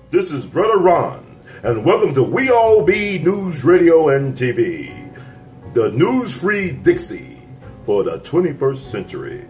This is Brother Ron, and welcome to We All Be News Radio and TV, the news-free Dixie for the 21st century.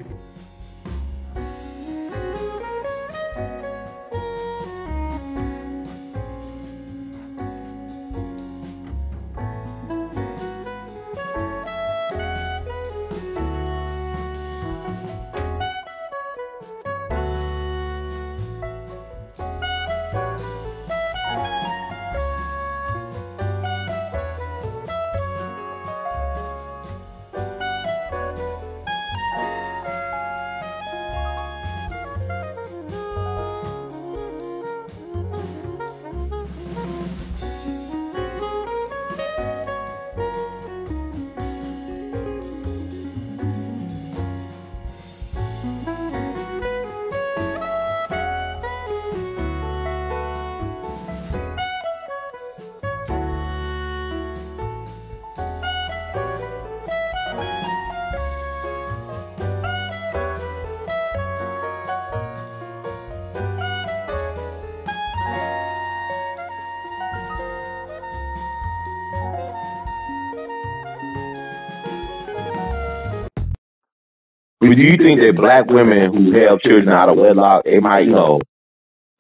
Do you think that black women who have children out of wedlock, they might,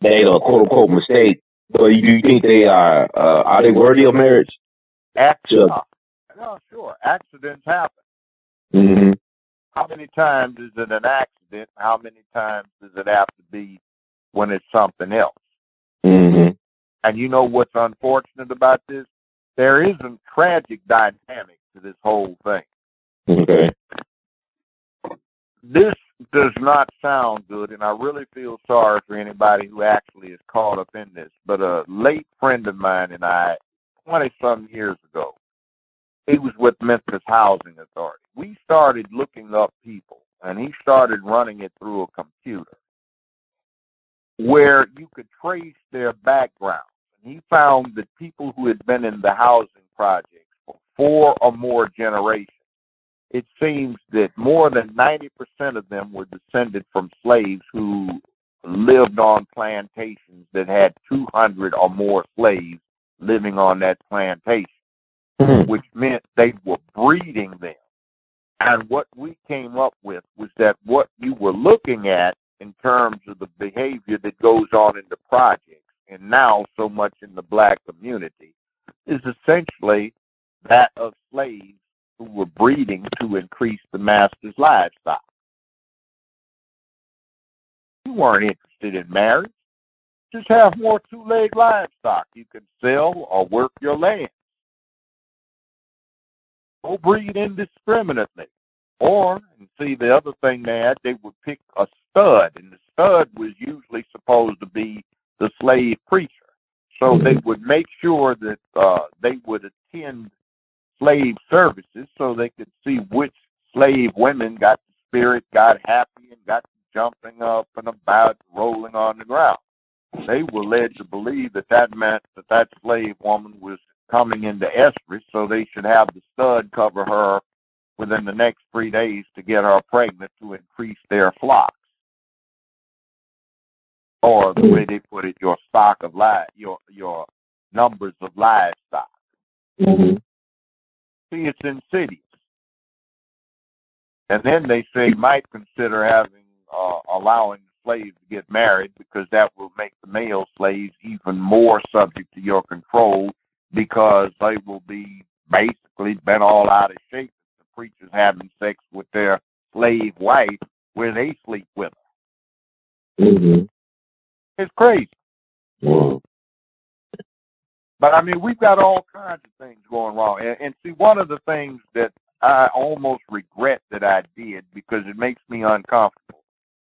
made a quote unquote mistake, but do you think they are they worthy of marriage? Accidents. No, sure. Accidents happen. Mm-hmm. How many times is it an accident? How many times does it have to be when it's something else? Mm-hmm. And you know what's unfortunate about this? There is a tragic dynamic to this whole thing. Okay. This does not sound good, and I really feel sorry for anybody who actually is caught up in this. But a late friend of mine and I, 20-some years ago, he was with Memphis Housing Authority. We started looking up people, and he started running it through a computer where you could trace their backgrounds. And he found that people who had been in the housing projects for 4 or more generations, it seems that more than 90% of them were descended from slaves who lived on plantations that had 200 or more slaves living on that plantation, which meant they were breeding them. And what we came up with was that what you were looking at in terms of the behavior that goes on in the projects, and now so much in the black community, is essentially that of slaves who were breeding to increase the master's livestock. You weren't interested in marriage. Just have more two-leg livestock you can sell or work your land. Go breed indiscriminately. Or, and see, the other thing they had, they would pick a stud, and the stud was usually supposed to be the slave preacher. So they would make sure that they would attend slave services so they could see which slave women got the spirit, got happy, and got jumping up and about, rolling on the ground. They were led to believe that that meant that that slave woman was coming into estrus, so they should have the stud cover her within the next 3 days to get her pregnant to increase their flocks. Or the way they put it, your stock of your numbers of livestock. Mm-hmm. See, it's insidious. And then they say might consider allowing the slaves to get married, because that will make the male slaves even more subject to your control, because they will be basically been all out of shape. The preachers having sex with their slave wife where they sleep with her. Mm-hmm. It's crazy. Mm-hmm. But, I mean, we've got all kinds of things going wrong. And see, one of the things that I almost regret that I did, because it makes me uncomfortable,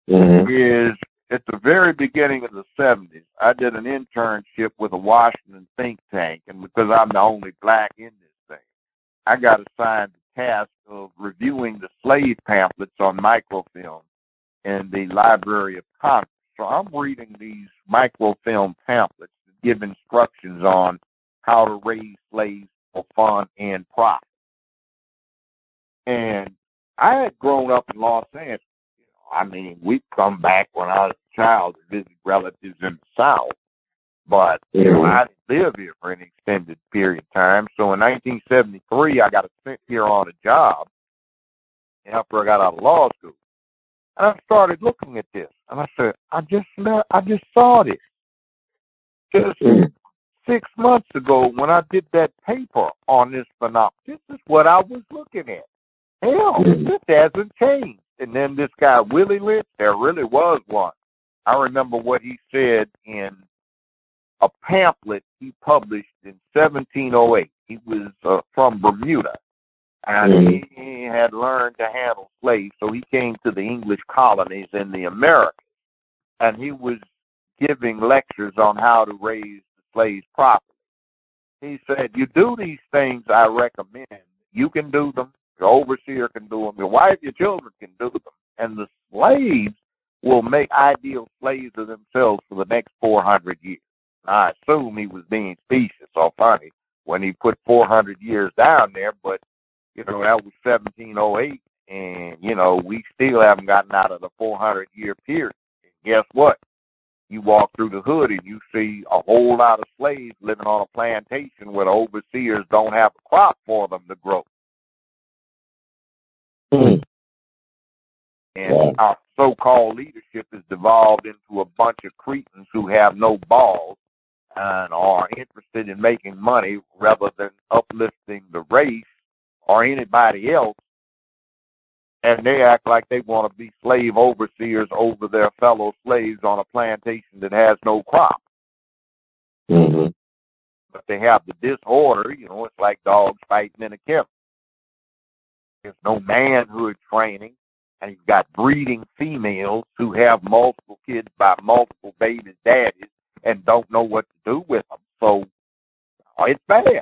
is at the very beginning of the 70s, I did an internship with a Washington think tank. And because I'm the only black in this thing, I got assigned the task of reviewing the slave pamphlets on microfilm in the Library of Congress. So I'm reading these microfilm pamphlets that give instructions on how to raise slaves for fun and profit. And I had grown up in Los Angeles. I mean, we'd come back when I was a child to visit relatives in the South. But, you know, I didn't live here for an extended period of time. So in 1973, I got sent here on a job after I got out of law school. And I started looking at this. And I said, I just saw this. Just 6 months ago when I did that paper on this phenomenon, this is what I was looking at. Hell, this hasn't changed. And then this guy, Willie Lynch, there really was one. I remember what he said in a pamphlet he published in 1708. He was from Bermuda, and he had learned to handle slaves, so he came to the English colonies in the Americas, and he was giving lectures on how to raise the slaves properly. He said, you do these things I recommend. You can do them. Your overseer can do them. Your wife, your children can do them. And the slaves will make ideal slaves of themselves for the next 400 years. I assume he was being specious or funny when he put 400 years down there, but, you know, that was 1708, and, you know, we still haven't gotten out of the 400-year period. And guess what? You walk through the hood and you see a whole lot of slaves living on a plantation where the overseers don't have a crop for them to grow. And our so-called leadership has devolved into a bunch of cretins who have no balls and are interested in making money rather than uplifting the race or anybody else. And they act like they want to be slave overseers over their fellow slaves on a plantation that has no crop. But they have the disorder, you know, it's like dogs fighting in a kennel. There's no manhood training, and you've got breeding females who have multiple kids by multiple baby daddies and don't know what to do with them. So it's bad.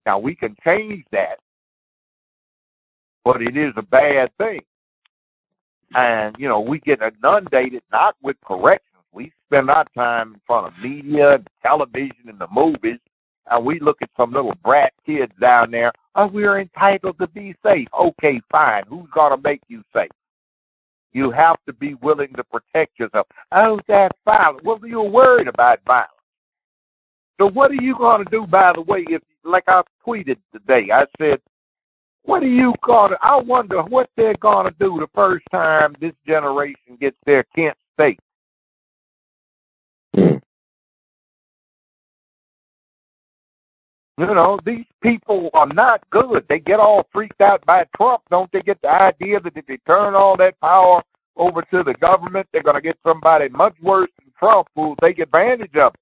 Now, we can change that, but it is a bad thing. And, you know, we get inundated not with corrections. We spend our time in front of media, television, and the movies, and we look at some little brat kids down there. Oh, we're entitled to be safe. Okay, fine. Who's going to make you safe? You have to be willing to protect yourself. Oh, that's violent. Well, you're worried about violence. So what are you going to do, by the way, if, like I tweeted today, I said, what are you going to, I wonder what they're going to do the first time this generation gets their Kent State. You know, these people are not good. They get all freaked out by Trump. Don't they get the idea that if they turn all that power over to the government, they're going to get somebody much worse than Trump who will take advantage of it?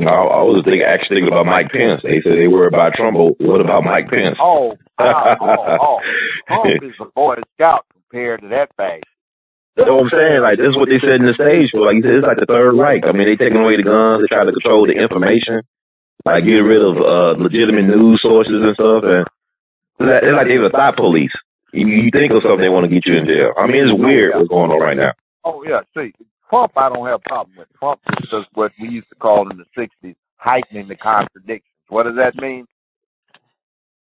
No, I was actually thinking about Mike Pence. They said they were about Trump. What about Mike Pence? Trump is a Boy Scout compared to that fact. That's what I'm saying. Like, this is what they said in the stage. Like, it's like the Third Reich. I mean, they taking away the guns. They try to control the information. Like, get rid of legitimate news sources and stuff. And it's like they're the thought police. You think of something, they want to get you in jail. I mean, it's weird what's going on right now. Oh, yeah. See, Trump, I don't have a problem with. Trump does what we used to call in the 60s heightening the contradictions. What does that mean?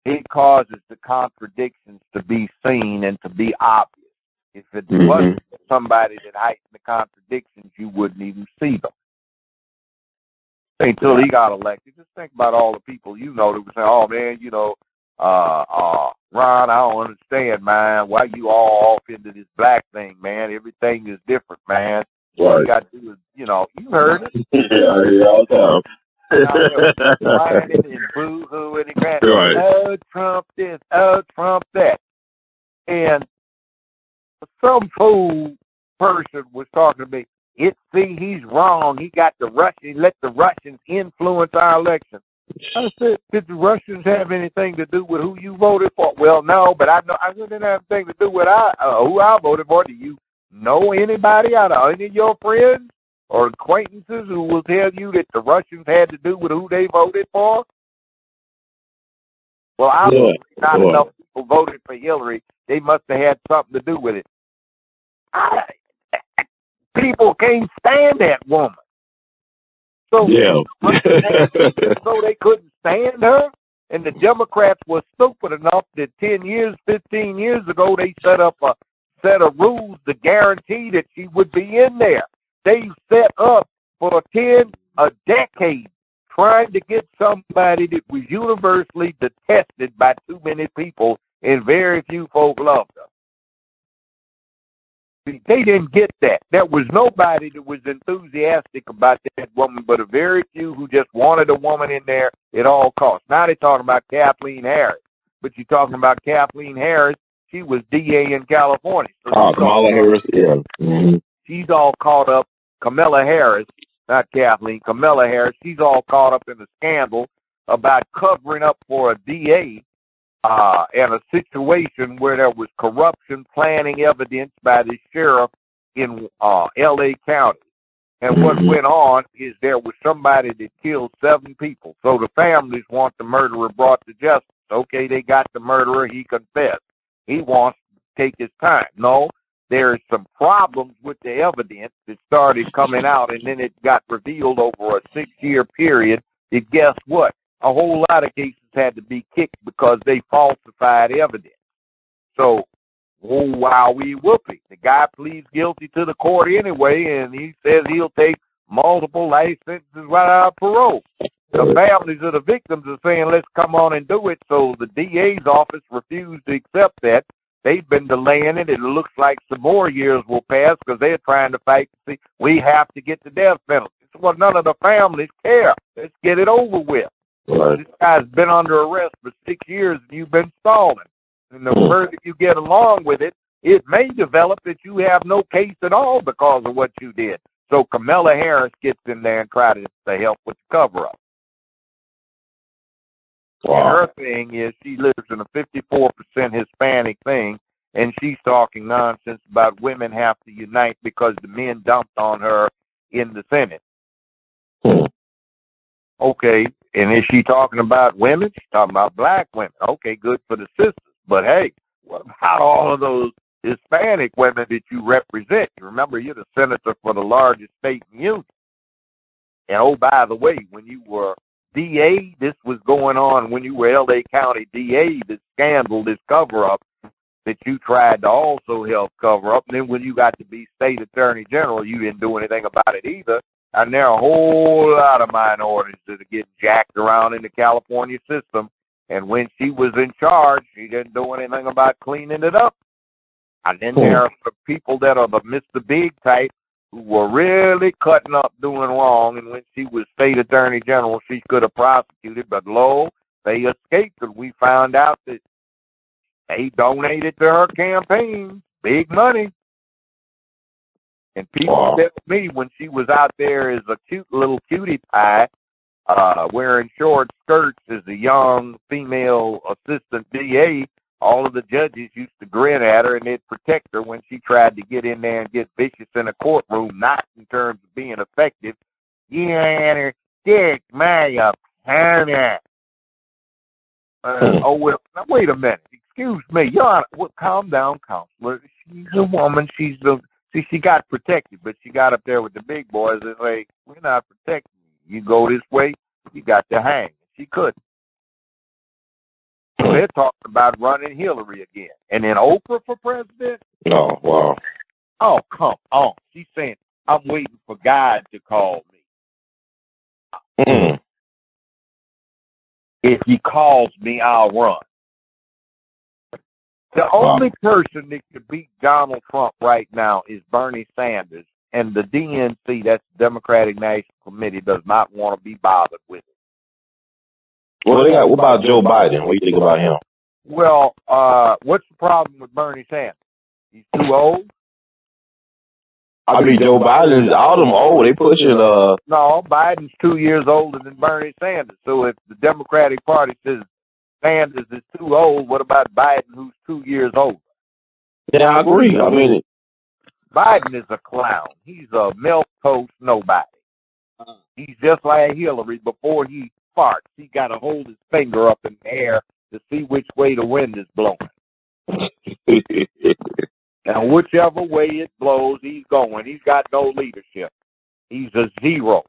It causes the contradictions to be seen and to be obvious. If it wasn't somebody that heightened the contradictions, you wouldn't even see them. Until he got elected, just think about all the people you know that would say, oh, man, you know, Ron, I don't understand, man. Why you all off into this black thing, man? Everything is different, man. All you got to do is, you know, you heard it. Yeah, all the time. Whining and boo-hooing and crying. Right. Oh, Trump this. Oh, Trump that. And some fool person was talking to me. He's wrong. He got let the Russians influence our election. I said, did the Russians have anything to do with who you voted for? Well, no, but I didn't have anything to do with who I voted for. Do you know anybody out of any of your friends or acquaintances who will tell you that the Russians had to do with who they voted for? Well, obviously not enough people voted for Hillary. They must have had something to do with it. People can't stand that woman. So, so they couldn't stand her. And the Democrats were stupid enough that 10 years, 15 years ago, they set up a set of rules to guarantee that she would be in there. They set up for a decade trying to get somebody that was universally detested by too many people and very few folk loved her. See, they didn't get that. There was nobody that was enthusiastic about that woman, but a very few who just wanted a woman in there at all costs. Now they're talking about Kathleen Harris, but you're talking about Kathleen Harris. She was DA in California. So Kamala Harris, yeah. Mm-hmm. She's all caught up. Kamala Harris, not Kathleen, Kamala Harris, she's all caught up in the scandal about covering up for a DA and a situation where there was corruption planning evidence by the sheriff in L.A. County. And what went on is there was somebody that killed 7 people. So the families want the murderer brought to justice. Okay, they got the murderer. He confessed. He wants to take his time. No, there's some problems with the evidence that started coming out, and then it got revealed over a 6-year period that guess what? A whole lot of cases had to be kicked because they falsified evidence. So, wowee whoopee. The guy pleads guilty to the court anyway, and he says he'll take multiple life sentences right out of parole. The families of the victims are saying, let's come on and do it. So the DA's office refused to accept that. They've been delaying it. It looks like some more years will pass because they're trying to fight to see we have to get the death penalty. Well, none of the families care. Let's get it over with. Right. This guy's been under arrest for 6 years and you've been stalling. And the further you get along with it, it may develop that you have no case at all because of what you did. So Kamala Harris gets in there and tries to help with the cover-up. Wow. And her thing is she lives in a 54% Hispanic thing, and she's talking nonsense about women have to unite because the men dumped on her in the Senate. Okay, and is she talking about women? She's talking about black women. Okay, good for the sisters. But hey, what about all of those Hispanic women that you represent? You remember you're the senator for the largest state in the union. And oh, by the way, when you were DA, this was going on when you were L.A. County DA, this scandal, this cover-up that you tried to also help cover up. And then when you got to be state attorney general, you didn't do anything about it either. And there are a whole lot of minorities that are getting jacked around in the California system. And when she was in charge, she didn't do anything about cleaning it up. And then there are the people that are the Mr. Big type who were really cutting up, doing wrong. And when she was state attorney general, she could have prosecuted. But lo, they escaped. And we found out that they donated to her campaign. Big money. And people said to me when she was out there as a cute little cutie pie, wearing short skirts as a young female assistant DA, all of the judges used to grin at her and they'd protect her when she tried to get in there and get vicious in a courtroom, not in terms of being effective. You had her stick, my opponent. Oh, well, now, wait a minute. Excuse me. Your Honor, well, calm down, counselor. She's a woman. See, she got protected, but she got up there with the big boys and like, we're not protecting you. You go this way, you got to hang. She couldn't. So they're talking about running Hillary again. And then Oprah for president? Oh, wow. Oh, come on. She's saying, I'm waiting for God to call me. If he calls me, I'll run. The only person that could beat Donald Trump right now is Bernie Sanders, and the DNC, that's the Democratic National Committee, does not want to be bothered with it. Well, what about Joe Biden? What do you think about him? Well, what's the problem with Bernie Sanders? He's too old? I mean, Joe Biden's all them old. They pushing No, Biden's 2 years older than Bernie Sanders. So if the Democratic Party says Sanders is too old, what about Biden, who's 2 years older? Yeah, I agree. I mean, Biden is a clown. He's a milquetoast nobody. He's just like Hillary. Before he farts, he got to hold his finger up in the air to see which way the wind is blowing. And whichever way it blows, he's going. He's got no leadership. He's a zero.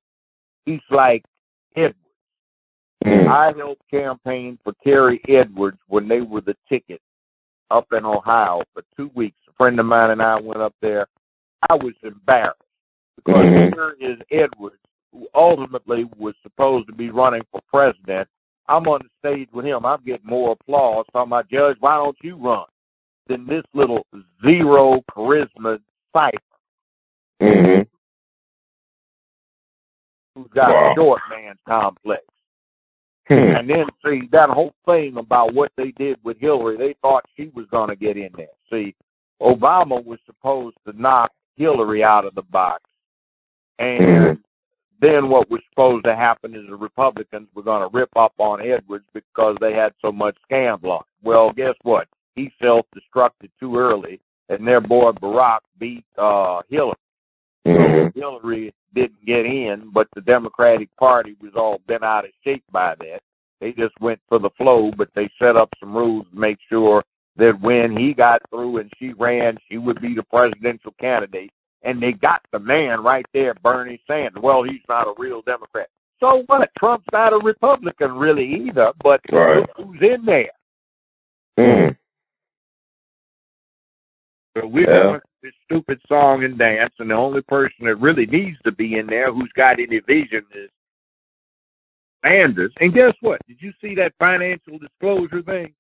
He's like Edwards. I helped campaign for Terry Edwards when they were the ticket up in Ohio for 2 weeks. The friend of mine and I went up there. I was embarrassed because here is Edwards, who ultimately was supposed to be running for president. I'm on the stage with him. I'm getting more applause. Talking about, Judge, why don't you run? Than this little zero charisma cipher who's got a short man's complex. And then, see, that whole thing about what they did with Hillary, they thought she was going to get in there. See, Obama was supposed to knock Hillary out of the box. And then what was supposed to happen is the Republicans were going to rip up on Edwards because they had so much scandal. Well, guess what? He self-destructed too early, and their boy Barack beat Hillary. So Hillary didn't get in, but the Democratic Party was all bent out of shape by that. They just went for the flow, but they set up some rules to make sure that when he got through and she ran, she would be the presidential candidate. And they got the man right there, Bernie Sanders. Well, he's not a real Democrat. So what? Trump's not a Republican really either, but look who's in there. So we're going to this stupid song and dance, and the only person that really needs to be in there who's got any vision is Sanders. And guess what? Did you see that financial disclosure thing?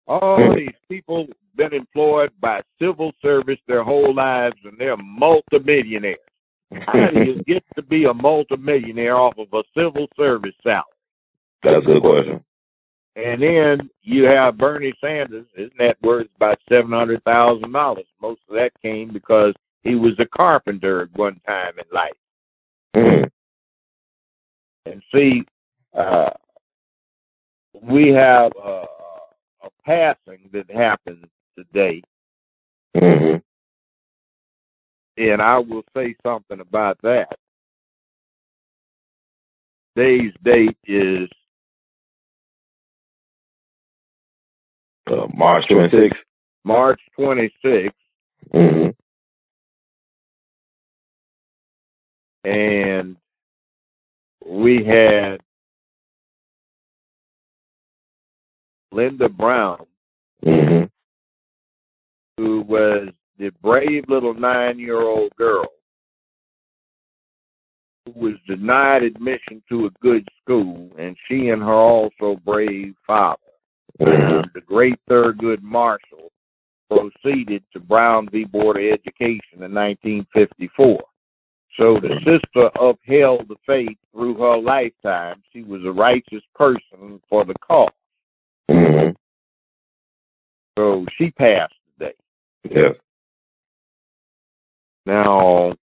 All these people been employed by civil service their whole lives, and they're multimillionaires. How do you get to be a multimillionaire off of a civil service salary? That's a good question. And then you have Bernie Sanders. His net worth is about $700,000. Most of that came because he was a carpenter at one time in life. And see, we have a passing that happened today. And I will say something about that. Today's date is March 26th. March 26th. And we had Linda Brown, who was the brave little 9-year-old girl who was denied admission to a good school, and she and her also brave father, the great Thurgood Marshall, proceeded to Brown v. Board of Education in 1954. So the sister upheld the faith through her lifetime. She was a righteous person for the cause. So she passed today. Yes. Now,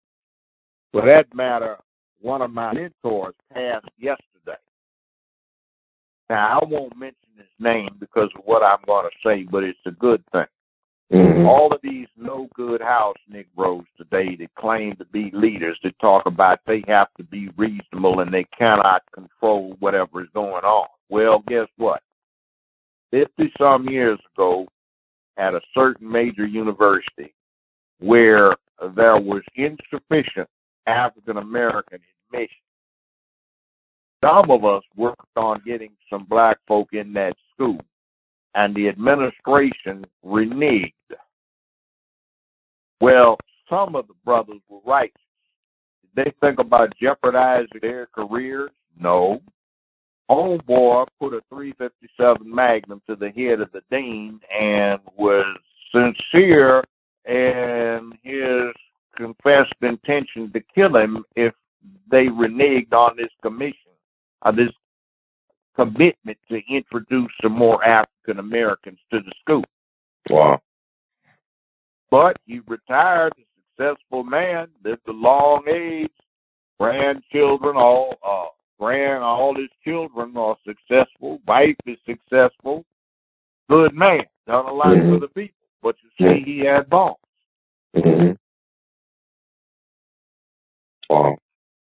for that matter, one of my mentors passed yesterday. Now, I won't mention his name because of what I'm going to say, but it's a good thing. All of these no-good house Negroes today that claim to be leaders that talk about they have to be reasonable and they cannot control whatever is going on. Well, guess what? 50-some years ago, at a certain major university where there was insufficient African-American admission, some of us worked on getting some black folk in that school, and the administration reneged. Well, some of the brothers were righteous. Did they think about jeopardizing their careers? No. Homeboy put a .357 Magnum to the head of the dean and was sincere in his confessed intention to kill him if they reneged on this commission, this commitment to introduce some more African Americans to the school. Wow. But he retired, a successful man, lived a long age, grandchildren, all his children are successful, wife is successful, good man, done a lot for the people. But you see, he had bones. Wow.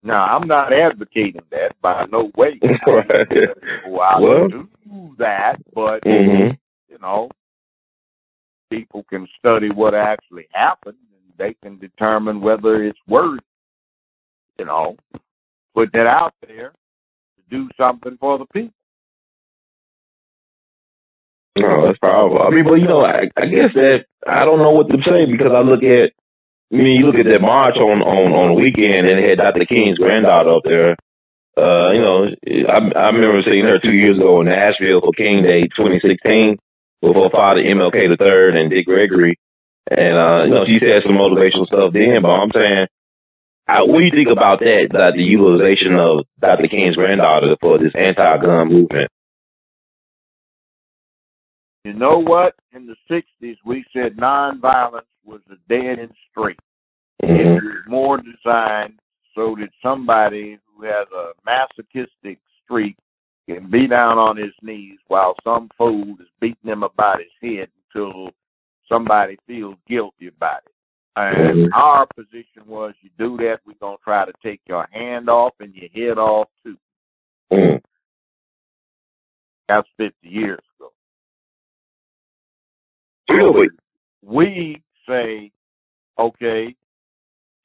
Now, I'm not advocating that by no way. I do that, but, you know, people can study what actually happened, and they can determine whether it's worth, you know, put that out there to do something for the people. No, that's powerful. I mean, but I guess that I don't know what to say because I look at. I mean, you look at that march on the weekend, and they had Dr. King's granddaughter up there. I remember seeing her 2 years ago in Nashville for King Day 2016 with her father MLK III and Dick Gregory, and she said some motivational stuff then. But I'm saying, what do you think about that? The utilization of Dr. King's granddaughter for this anti-gun movement? You know what? In the 60s, we said nonviolence was a dead-end street. It was more designed so that somebody who has a masochistic streak can be down on his knees while some fool is beating him about his head until somebody feels guilty about it. And our position was, you do that, we're going to try to take your hand off and your head off, too. That's 50 years ago. So we say, okay,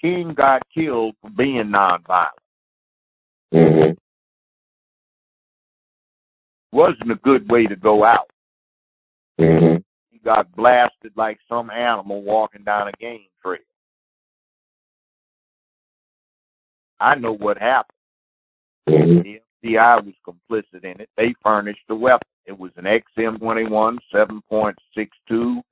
King got killed for being nonviolent. Wasn't a good way to go out. He got blasted like some animal walking down a game trail. I know what happened. The FBI was complicit in it. They furnished the weapon. It was an XM-21 7.62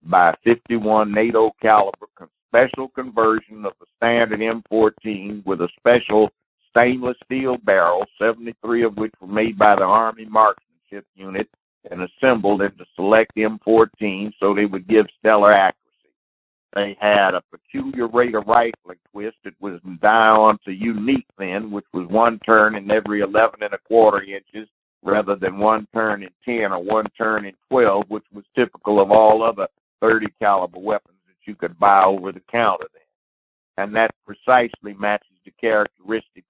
by 51 NATO caliber special conversion of the standard M14 with a special stainless steel barrel, 73 of which were made by the Army Marksmanship Unit and assembled into select M14 so they would give stellar accuracy. They had a peculiar rate of rifling twist. It was down to unique then, which was one turn in every 11 1/4 inches rather than one turn in 10 or one turn in 12, which was typical of all other 30 caliber weapons that you could buy over the counter then. And that precisely matches the characteristics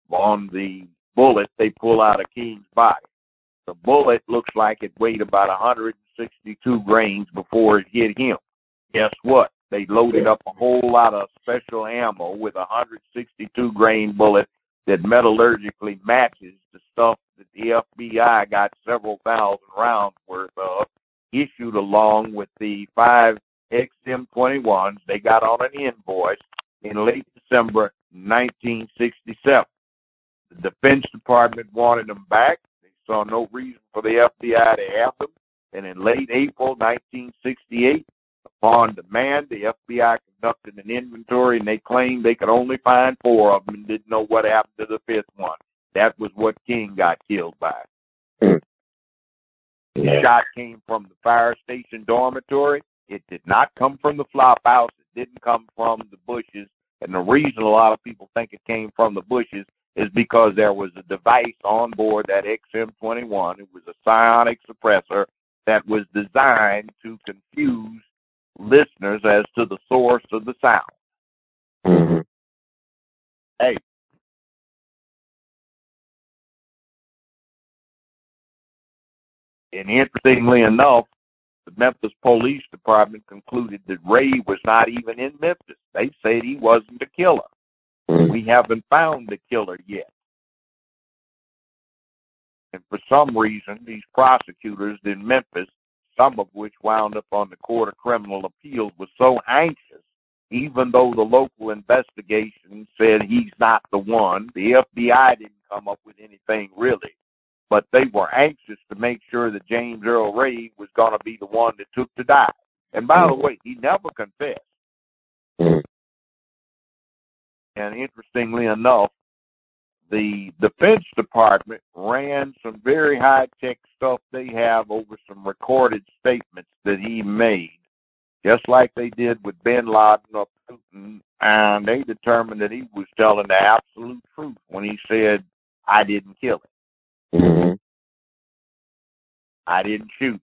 on the bullet they pull out of King's body. The bullet looks like it weighed about 162 grains before it hit him. Guess what? They loaded up a whole lot of special ammo with a 162 grain bullet that metallurgically matches the stuff that the FBI got several thousand rounds worth of, issued along with the 5 XM-21s they got on an invoice in late December 1967. The Defense Department wanted them back. They saw no reason for the FBI to have them. And in late April 1968, upon demand, the FBI conducted an inventory, and they claimed they could only find 4 of them and didn't know what happened to the 5th one. That was what King got killed by. The shot came from the fire station dormitory. It did not come from the flop house. It didn't come from the bushes. And the reason a lot of people think it came from the bushes is because there was a device on board that XM-21. It was a psionic suppressor that was designed to confuse listeners as to the source of the sound. Hey. And interestingly enough, the Memphis Police Department concluded that Ray was not even in Memphis. They said he wasn't the killer. We haven't found the killer yet. And for some reason, these prosecutors in Memphis, some of which wound up on the Court of Criminal Appeals, were so anxious, even though the local investigation said he's not the one. The FBI didn't come up with anything really, but they were anxious to make sure that James Earl Ray was going to be the one that took the dive. And by the way, he never confessed. And interestingly enough, the Defense Department ran some very high-tech stuff they have over some recorded statements that he made, just like they did with bin Laden or Putin, and they determined that he was telling the absolute truth when he said, I didn't kill him. I didn't shoot.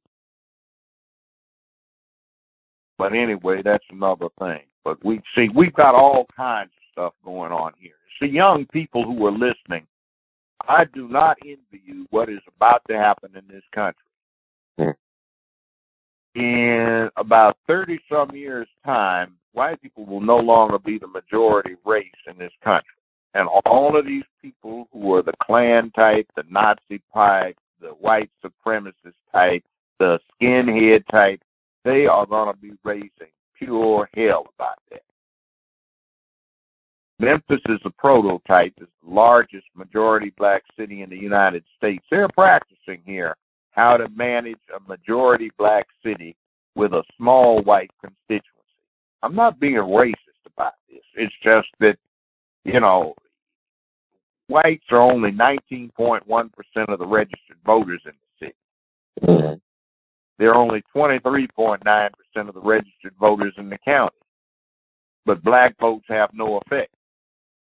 But anyway, that's another thing. But we've got all kinds of stuff going on here. See, young people who are listening, I do not envy you what is about to happen in this country. In about 30-some years' time, white people will no longer be the majority race in this country. And all of these people who are the Klan type, the Nazi type, the white supremacist type, the skinhead type, they are going to be raising pure hell about that. Memphis is a prototype. It's the largest majority black city in the United States. They're practicing here how to manage a majority black city with a small white constituency. I'm not being racist about this. It's just that, you know, whites are only 19.1% of the registered voters in the city. Mm-hmm. They're only 23.9% of the registered voters in the county. But black votes have no effect.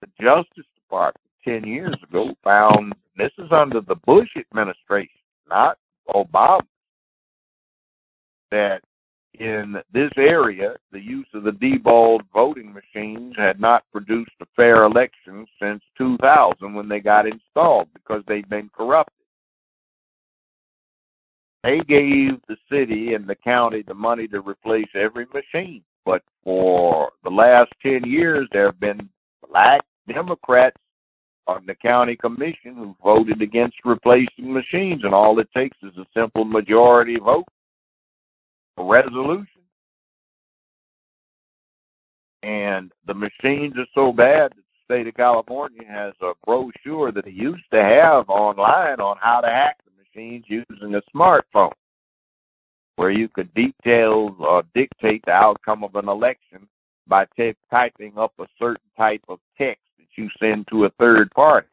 The Justice Department 10 years ago found, this is under the Bush administration, not Obama, that in this area, the use of the deballed voting machines had not produced a fair election since 2000 when they got installed because they'd been corrupted. They gave the city and the county the money to replace every machine. But for the last 10 years, there have been black Democrats on the county commission who voted against replacing machines, and all it takes is a simple majority vote, a resolution. And the machines are so bad that the state of California has a brochure that it used to have online on how to hack the machines using a smartphone, where you could detail or dictate the outcome of an election by typing up a certain type of text that you send to a third party.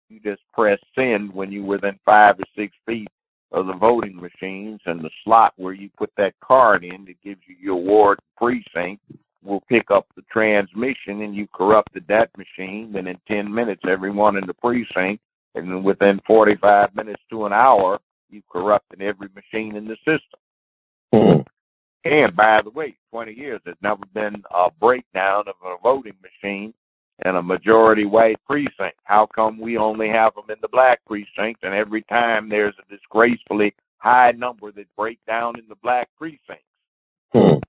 You just press send when you're within 5 or 6 feet of the voting machines, and the slot where you put that card in that gives you your ward precinct will pick up the transmission, and you corrupted that machine. Then in 10 minutes, everyone in the precinct, and then within 45 minutes to an hour, you corrupted every machine in the system. Mm-hmm. And by the way, 20 years, there's never been a breakdown of a voting machine in a majority white precinct. How come we only have them in the black precinct, and every time there's a disgracefully high number that break down in the black precincts? Mm-hmm.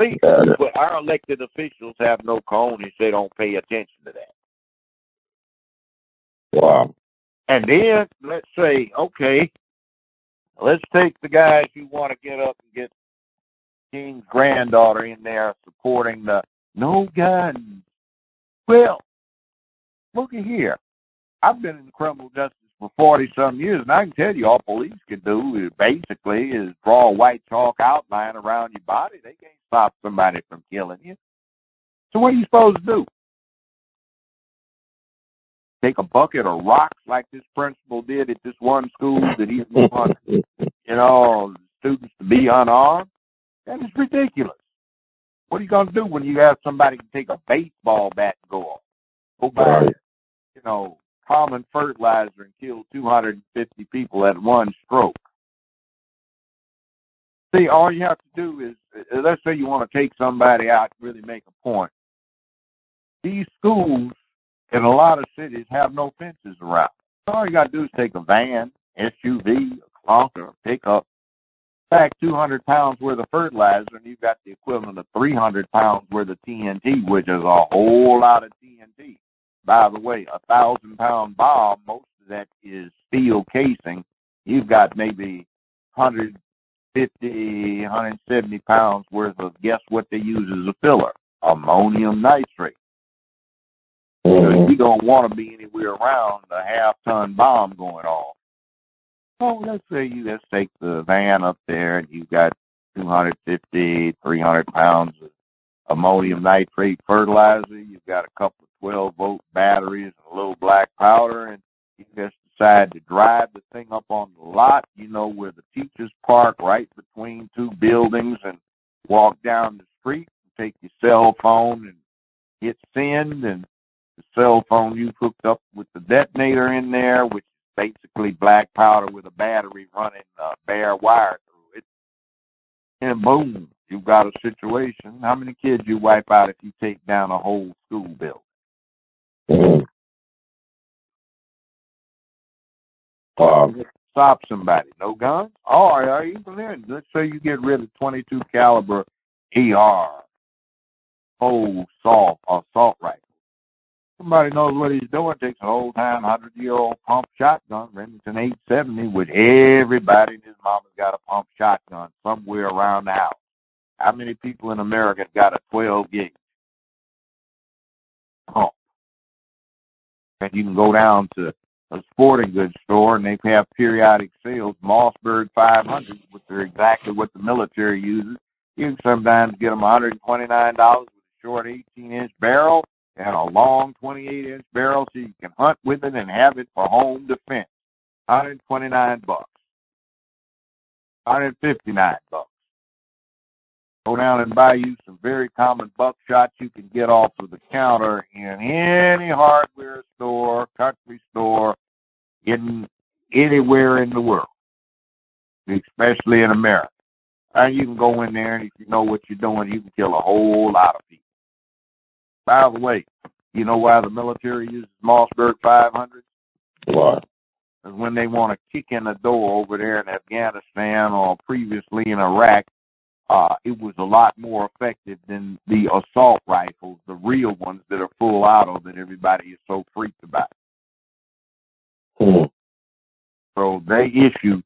See, but our elected officials have no cojones. They don't pay attention to that. Wow. And then let's say, okay, let's take the guys who want to get up and get King's granddaughter in there supporting the no guns. Well, look at here. I've been in criminal justice for 40-some years, and I can tell you all police can do is basically is draw a white chalk outline around your body. They can't stop somebody from killing you. So what are you supposed to do? Take a bucket of rocks like this principal did at this one school that he wanted, students to be unarmed? That is ridiculous. What are you going to do when you have somebody who can take a baseball bat and go buy, common fertilizer and kill 250 people at one stroke? See, all you have to do is, let's say you want to take somebody out and really make a point. These schools in a lot of cities have no fences around. All you got to do is take a van, SUV, a clunker, a pickup, pack 200 pounds worth of fertilizer, and you've got the equivalent of 300 pounds worth of TNT, which is a whole lot of TNT. By the way, a 1,000-pound bomb, most of that is steel casing. You've got maybe 150, 170 pounds worth of, guess what they use as a filler? Ammonium nitrate. You don't want to be anywhere around a half-ton bomb going off. So let's take the van up there, and you've got 250, 300 pounds of ammonium nitrate fertilizer. You've got a couple of 12-volt batteries and a little black powder, and you just decide to drive the thing up on the lot, where the teachers park right between two buildings, and walk down the street and take your cell phone and hit send, and the cell phone you hooked up with the detonator in there, which is basically black powder with a battery running bare wire through it. And boom, you've got a situation. How many kids you wipe out if you take down a whole school building? Stop somebody. No guns? Or even then, let's say you get rid of 22 caliber AR, assault rifle. Somebody knows what he's doing. Takes an old-time 100-year-old pump shotgun, Remington 870, which everybody and his mama's got a pump shotgun somewhere around the house. How many people in America have got a 12-gauge pump? And you can go down to a sporting goods store, and they have periodic sales, Mossberg 500, which are exactly what the military uses. You can sometimes get them $129 with a short 18-inch barrel and a long 28-inch barrel, so you can hunt with it and have it for home defense. $129, $159. Go down and buy you some very common buckshot you can get off of the counter in any hardware store, country store, anywhere in the world, especially in America. And you can go in there, and if you know what you're doing, you can kill a whole lot of people. By the way, you know why the military uses Mossberg 500? Why? Because when they want to kick in a door over there in Afghanistan or previously in Iraq, it was a lot more effective than the assault rifles, the real ones that are full auto that everybody is so freaked about. So they issue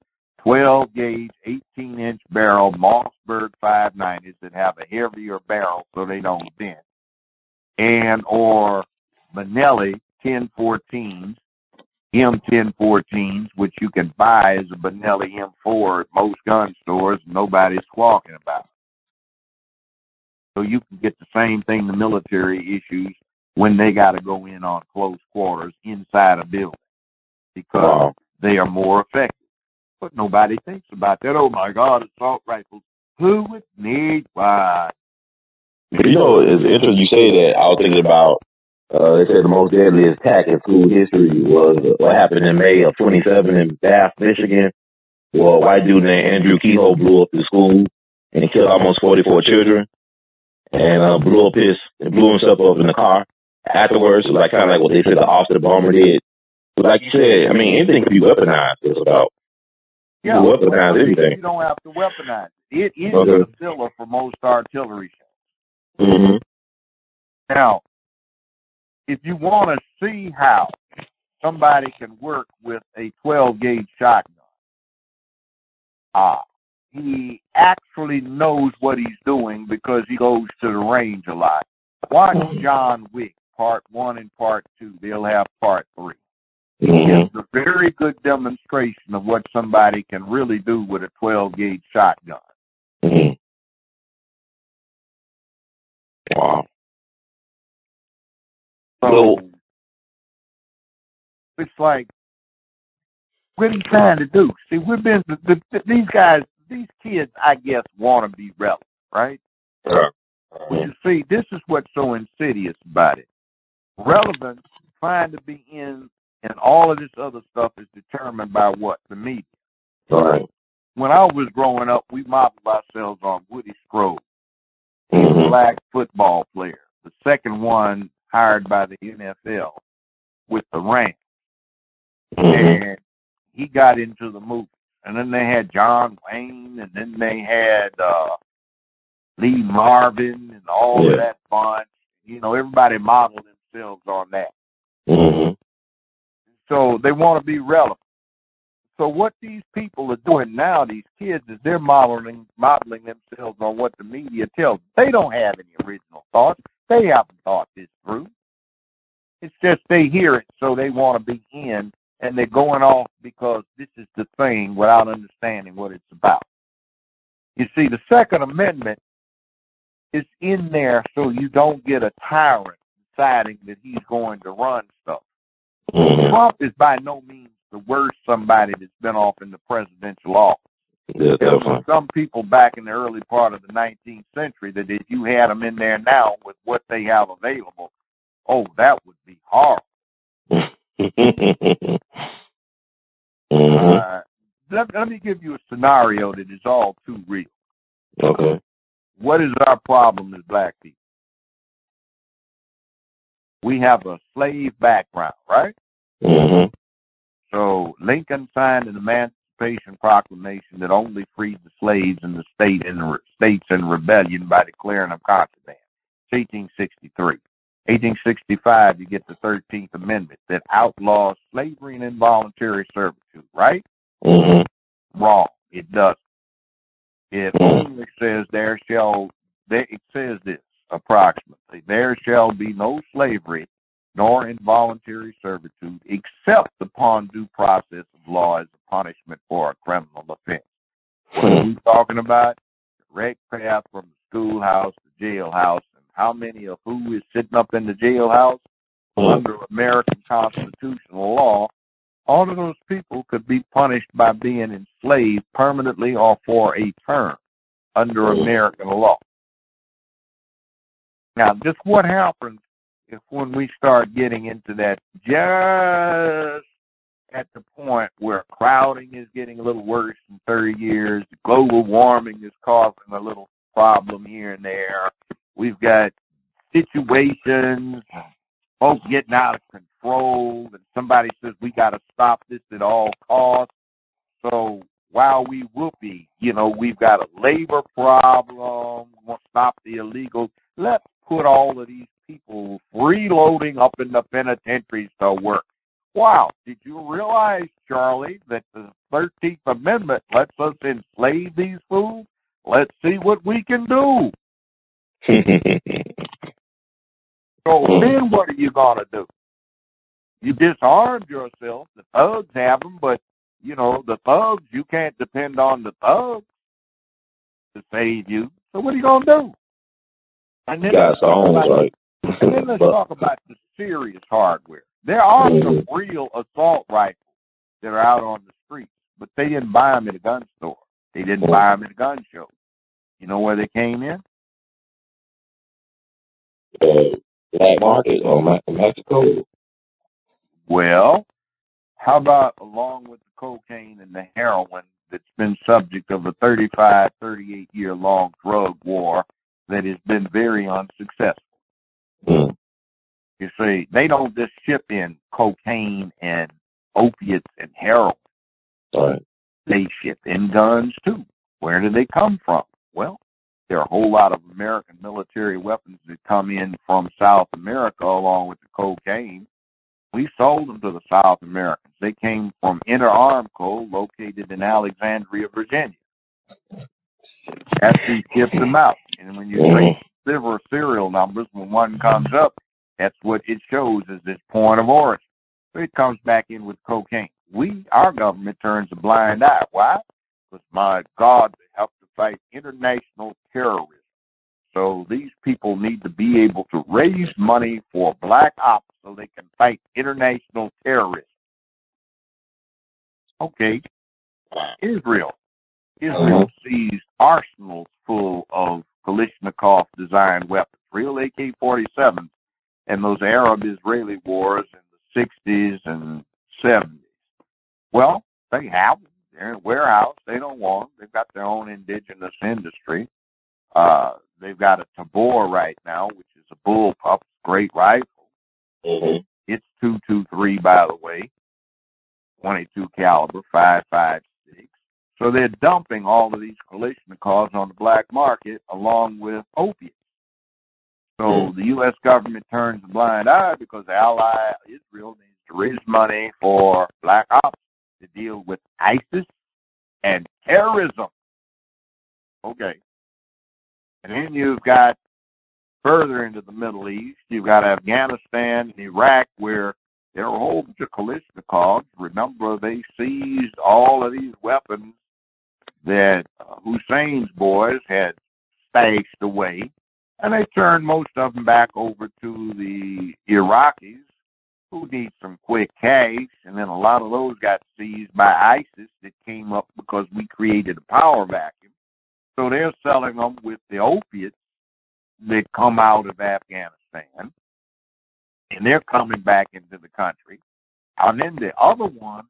12-gauge, 18-inch barrel Mossberg 590s that have a heavier barrel so they don't bend, and or Benelli 1014s, M1014s, which you can buy as a Benelli M4 at most gun stores. Nobody's squawking about it. So you can get the same thing the military issues when they got to go in on close quarters inside a building, because they are more effective. But nobody thinks about that. Oh, my God, assault rifles. Who would need one? You know, it's interesting you say that. I was thinking about, they said the most deadly attack in school history was what happened in May of 27 in Bath, Michigan, where a white dude named Andrew Kehoe blew up the school and he killed almost 44 children and blew himself up in the car afterwards. It was like kind of like what they said the officer bomber did. But like you said, I mean, anything can be weaponized. It's about weaponize anything. You don't have to weaponize it. It is the filler for most artillery shells. Mm-hmm. Now, if you want to see how somebody can work with a 12-gauge shotgun, he actually knows what he's doing because he goes to the range a lot. Watch John Wick, Part 1 and Part 2. They'll have Part 3. It's a very good demonstration of what somebody can really do with a 12-gauge shotgun. Wow. So it's like, what are you trying to do? See, we've been, these kids, I guess, want to be relevant, right? You see, this is what's so insidious about it. Relevance, trying to be in, and all of this other stuff is determined by what? The media. Right. When I was growing up, we modeled ourselves on Woody Scruggs, a black football player, the second one hired by the NFL with the Rams. And he got into the movie. And then they had John Wayne, and then they had Lee Marvin and all of that bunch. You know, everybody modeled themselves on that. So they want to be relevant. So what these people are doing now, these kids, is they're modeling themselves on what the media tells them. They don't have any original thoughts. They haven't thought this through. It's just they hear it, so they want to be in, and they're going off because this is the thing without understanding what it's about. You see, the Second Amendment is in there so you don't get a tyrant deciding that he's going to run stuff. Trump is by no means the worst somebody that's been off in the presidential office. There were some people back in the early part of the 19th century that if you had them in there now with what they have available, oh, that would be horrible. Let me give you a scenario that is all too real. Okay. What is our problem as black people? We have a slave background, right? So Lincoln signed an Emancipation Proclamation that only freed the slaves in the states in rebellion by declaring them contraband. It's 1863. 1865, you get the 13th Amendment that outlaws slavery and involuntary servitude, right? Wrong. It doesn't. It only says it says this approximately, there shall be no slavery nor involuntary servitude except upon due process of law as a punishment for a criminal offense. What are we talking about? Direct path from the schoolhouse to jailhouse. And how many of who is sitting up in the jailhouse under American constitutional law? All of those people could be punished by being enslaved permanently or for a term under American law. Now, just what happens if when we start getting into that just at the point where crowding is getting a little worse in 30 years, global warming is causing a little problem here and there, we've got situations, folks getting out of control, and somebody says we got to stop this at all costs. So while we whoopee, we've got a labor problem, we want to stop the illegal, let's put all of these people freeloading up in the penitentiaries to work. Wow, did you realize, Charlie, that the 13th Amendment lets us enslave these fools? Let's see what we can do. So then what are you going to do? You disarmed yourself. The thugs have them, but, the thugs, you can't depend on the thugs to save you. So what are you going to do? And then let's talk about the serious hardware. There are some real assault rifles that are out on the streets, but they didn't buy them at a gun store. They didn't buy them at a gun show. You know where they came in? Black market or Mexico. Well, how about along with the cocaine and the heroin that's been subject of a 35, 38-year-long drug war that has been very unsuccessful? You see, they don't just ship in cocaine and opiates and heroin. Right. They ship in guns, too. Where do they come from? Well, there are a whole lot of American military weapons that come in from South America along with the cocaine. We sold them to the South Americans. They came from Inter Armco, located in Alexandria, Virginia. That's who shipped them out. And when you trace several serial numbers, when one comes up, that's what it shows as its point of origin. So it comes back in with cocaine. Our government turns a blind eye. Why? Because, my God, they have to fight international terrorism. So these people need to be able to raise money for black ops so they can fight international terrorism. Okay. Israel seized arsenals full of Kalashnikov-designed weapons, real AK-47s, and those Arab-Israeli wars in the 60s and 70s. Well, they have them. They're in a warehouse. They don't want them. They've got their own indigenous industry. They've got a Tabor right now, which is a bullpup, great rifle. It's .223, by the way, 22 caliber, 5.56. So they're dumping all of these Kalashnikovs on the black market along with opiates. So the U.S. government turns a blind eye because ally Israel needs to raise money for black ops to deal with ISIS and terrorism. Okay. And then you've got further into the Middle East, you've got Afghanistan and Iraq, where there are a whole bunch of Kalashnikovs. Remember, they seized all of these weapons that Hussein's boys had stashed away, and they turned most of them back over to the Iraqis, who need some quick cash, and then a lot of those got seized by ISIS that came up because we created a power vacuum. So they're selling them with the opiates that come out of Afghanistan, and they're coming back into the country. And then the other one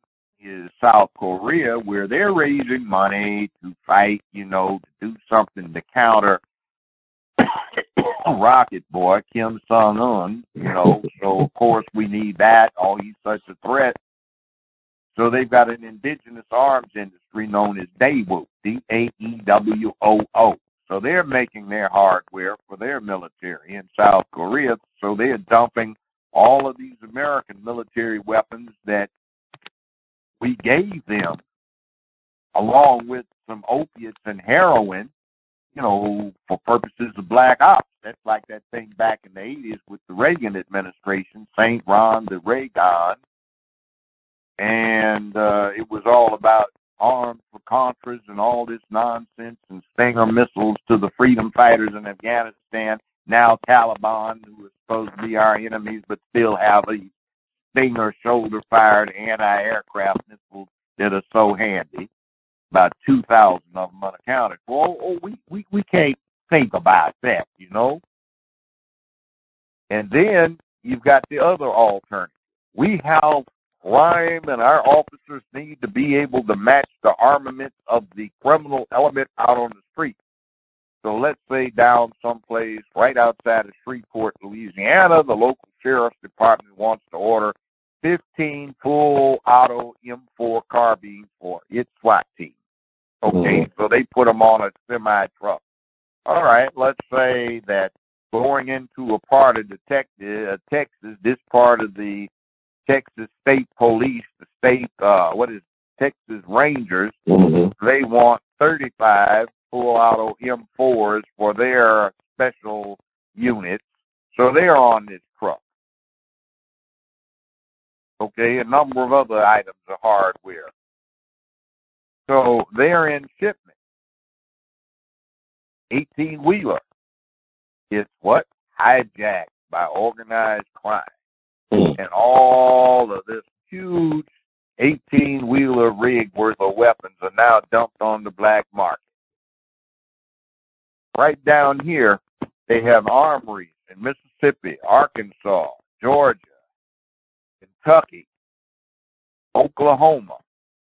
is South Korea, where they're raising money to fight, to do something to counter Rocket Boy, Kim Jong-un, So, of course, we need that. Oh, he's such a threat. So they've got an indigenous arms industry known as DAEWOO, DAEWOO. So they're making their hardware for their military in South Korea. So they're dumping all of these American military weapons that we gave them, along with some opiates and heroin, for purposes of black ops. That's like that thing back in the 80s with the Reagan administration, St. Ron de Reagan. And it was all about arms for Contras and all this nonsense and Stinger missiles to the freedom fighters in Afghanistan. Now Taliban, who are supposed to be our enemies, but still have a Stinger shoulder-fired anti-aircraft missiles that are so handy. About 2,000 of them unaccounted for. We can't think about that, And then you've got the other alternative. We have crime, and our officers need to be able to match the armament of the criminal element out on the street. So let's say down someplace right outside of Shreveport, Louisiana, the local sheriff's department wants to order 15 full auto M4 carbines for its SWAT team. Okay, so they put them on a semi-truck. All right, let's say that going into a part of the Texas, this part of the Texas State Police, the state, Texas Rangers, they want 35 full auto M4s for their special units. So they're on this truck. Okay, a number of other items of hardware. So they're in shipment. 18-wheeler. It's what? Hijacked by organized crime. And all of this huge 18-wheeler rig worth of weapons are now dumped on the black market. Right down here, they have armories in Mississippi, Arkansas, Georgia, Kentucky, Oklahoma.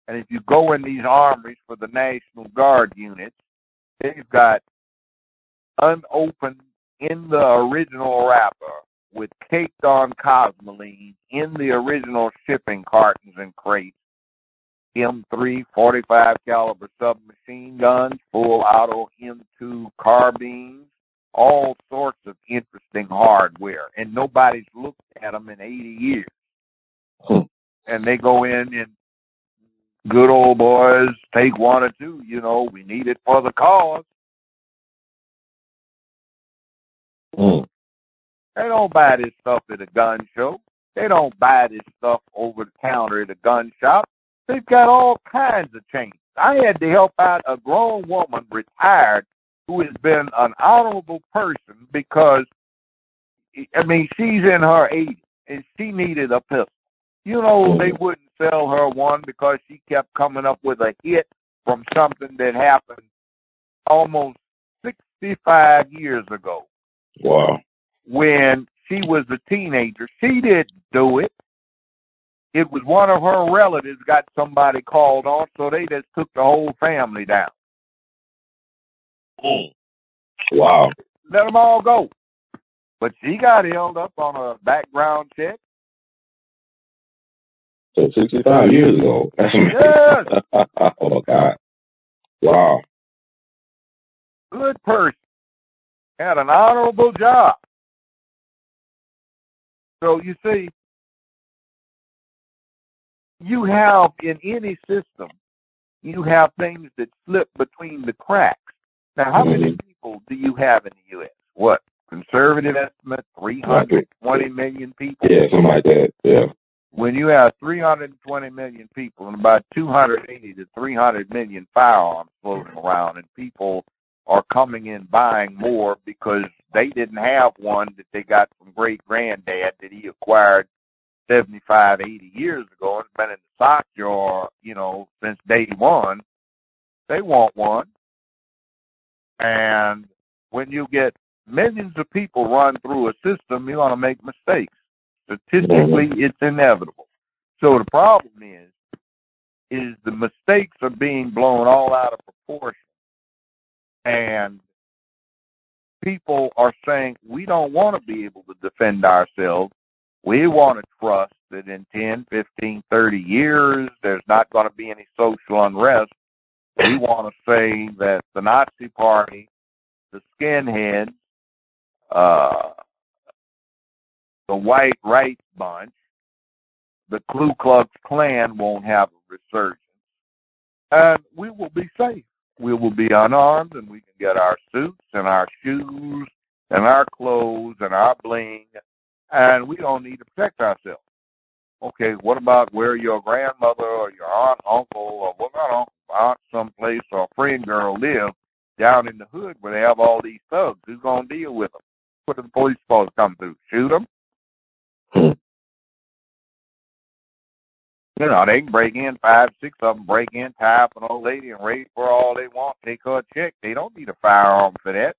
And if you go in these armories for the National Guard units, they've got unopened in the original wrapper with caked on cosmoline in the original shipping cartons and crates, M3 45 caliber submachine guns, full auto M2 carbines, all sorts of interesting hardware, and nobody's looked at them in 80 years. And they go in and good old boys take one or two, we need it for the cause. They don't buy this stuff at a gun show. They don't buy this stuff over the counter at a gun shop. They've got all kinds of changes. I had to help out a grown woman, retired, who has been an honorable person because, she's in her 80s, and she needed a pistol. They wouldn't sell her one because she kept coming up with a hit from something that happened almost 65 years ago. Wow. When she was a teenager. She didn't do it. It was one of her relatives got somebody called on, so they just took the whole family down. Wow. Let them all go. But she got held up on a background check. So 65 years ago. Yes. Oh, God. Wow. Good person. Had an honorable job. So you see, you have in any system, you have things that slip between the cracks. Now, how many people do you have in the U.S.? What? Conservative estimate, 320 million people? Yeah, something like that, yeah. When you have 320 million people and about 280 to 300 million firearms floating around, and people are coming in buying more because they didn't have one that they got from great-granddad that he acquired 75, 80 years ago, and it's been in the sock jar, since day one. They want one. And when you get millions of people run through a system, you're going to make mistakes. Statistically, it's inevitable. So the problem is the mistakes are being blown all out of proportion. And people are saying, we don't want to be able to defend ourselves. We want to trust that in 10, 15, 30 years, there's not going to be any social unrest. We want to say that the Nazi Party the skinheads, the white rights bunch, the Ku Klux Klan won't have a resurgence, and we will be safe. We will be unarmed, and we can get our suits and our shoes and our clothes and our bling, and we don't need to protect ourselves. Okay, what about where your grandmother or your aunt, uncle, or what about aunt someplace or friend girl live down in the hood where they have all these thugs? Who's going to deal with them? What are the police supposed to come through? Shoot them? You know, they can break in, 5, 6 of them break in, tie up an old lady and rape her all they want, take her check. They don't need a firearm for that.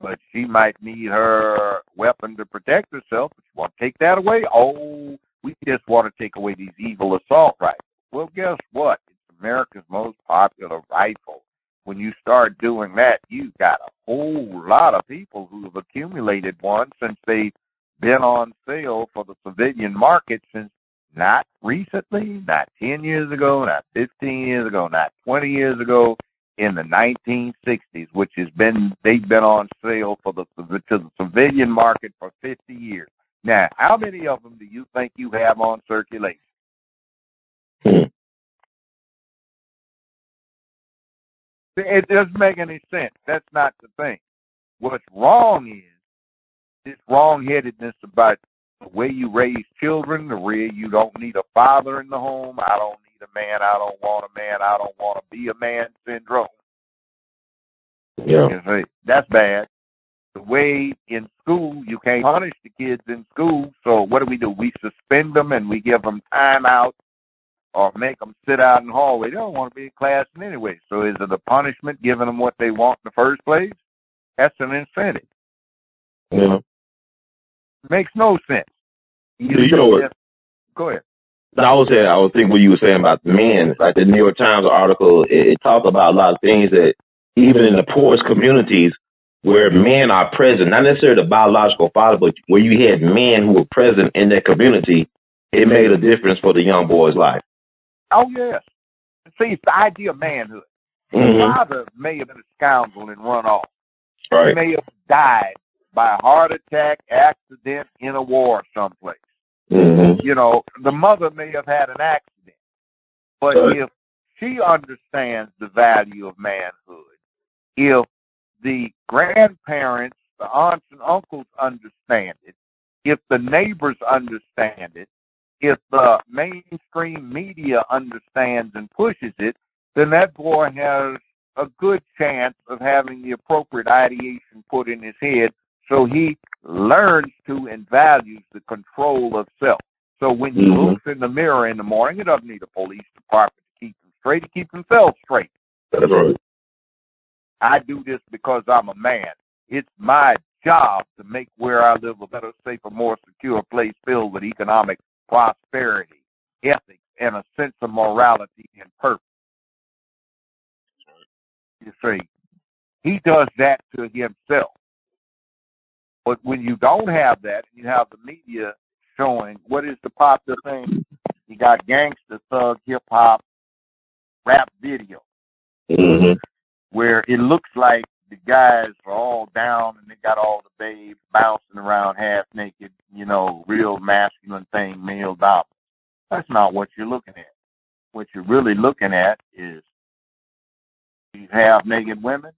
But she might need her weapon to protect herself. But you want to take that away? Oh, we just want to take away these evil assault rifles. Well, guess what? It's America's most popular rifle. When you start doing that, you've got a whole lot of people who have accumulated one since they've been on sale for the civilian market since not recently, not 10 years ago, not 15 years ago, not 20 years ago, in the 1960s, which has been, they've been on sale for to the civilian market for 50 years. Now, how many of them do you think you have on circulation? It doesn't make any sense. That's not the thing. What's wrong is this wrong-headedness about the way you raise children, the way you don't need a father in the home, I don't need a man, I don't want a man, I don't want to be a man syndrome. Yeah. You see, that's bad. The way in school, you can't punish the kids in school, so what do? We suspend them and we give them time out or make them sit out in the hallway. They don't want to be in class anyway. So is it a punishment giving them what they want in the first place? That's an incentive. Yeah. Makes no sense. You know what? Go ahead. I was thinking what you were saying about men. Like the New York Times article, it talked about a lot of things that even in the poorest communities where men are present, not necessarily the biological father, but where you had men who were present in that community, it made a difference for the young boy's life. Oh, yes. See, it's the idea of manhood. His father may have been a scoundrel and run off. Right. He may have died by a heart attack, accident, in a war someplace. You know, the mother may have had an accident. But if she understands the value of manhood, if the grandparents, the aunts and uncles understand it, if the neighbors understand it, if the mainstream media understands and pushes it, then that boy has a good chance of having the appropriate ideation put in his head so he learns to and values the control of self. So when he looks in the mirror in the morning, he doesn't need a police department to keep him straight. He keeps himself straight. That's right. I do this because I'm a man. It's my job to make where I live a better, safer, more secure place filled with economic prosperity, ethics, and a sense of morality and purpose. You see, he does that to himself. But when you don't have that, and you have the media showing what is the popular thing, you got gangster, thug, hip-hop, rap video, where it looks like the guys are all down and they got all the babes bouncing around half naked, you know, real masculine thing, male dominant. That's not what you're looking at. What you're really looking at is these half naked women.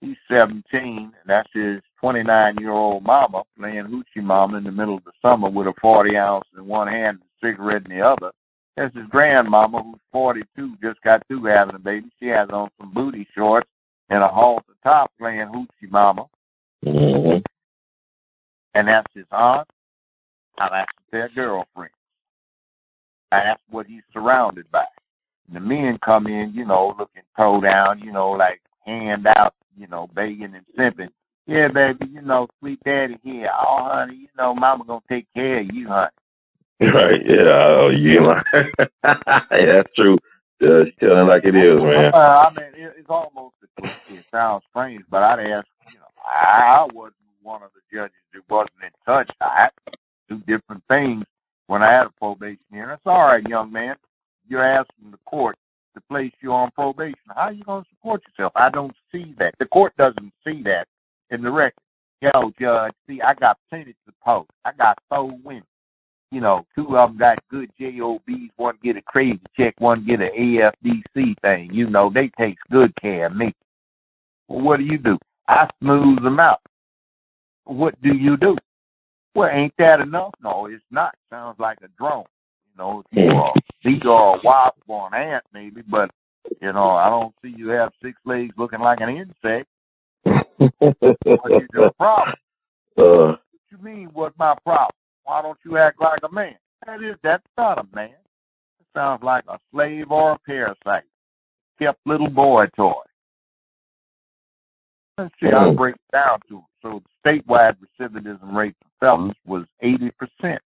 He's 17, and that's his 29-year-old mama playing hoochie mama in the middle of the summer with a 40 ounce in one hand and a cigarette in the other. That's his grandmama, who's 42, just got through having a baby. She has on some booty shorts and a halter top playing hoochie mama. And that's his aunt. Now that's their girlfriend. That's what he's surrounded by. And the men come in, you know, looking toe down, you know, like hand out, you know, begging and simping. Yeah, baby, you know, sweet daddy here. Oh, honey, you know, mama gonna take care of you, honey. Right, yeah, oh, yeah. Yeah, that's true. Just telling like it is, man. I mean, it's almost a cliche. It sounds strange, but I'd ask, you know, I wasn't one of the judges who wasn't in touch. I had to do different things when I had a probation hearing. It's all right, young man. You're asking the court to place you on probation. How are you going to support yourself? I don't see that. The court doesn't see that in the record. Yo, Judge, see, I got plenty to post. I got 4 women. You know, 2 of them got good JOBs. One get a crazy check, one get an AFDC thing. You know, they takes good care of me. Well, what do? I smooth them out. What do you do? Well, ain't that enough? No, it's not. Sounds like a drone. You know, these are a wild-born ant, maybe, but, you know, I don't see you have 6 legs looking like an insect. What's your problem? What you mean, what's my problem? Why don't you act like a man? That's not a man. It sounds like a slave or a parasite. Kept little boy toy. Let's see, I'll break it down to them. So the statewide recidivism rate for felons was 80%.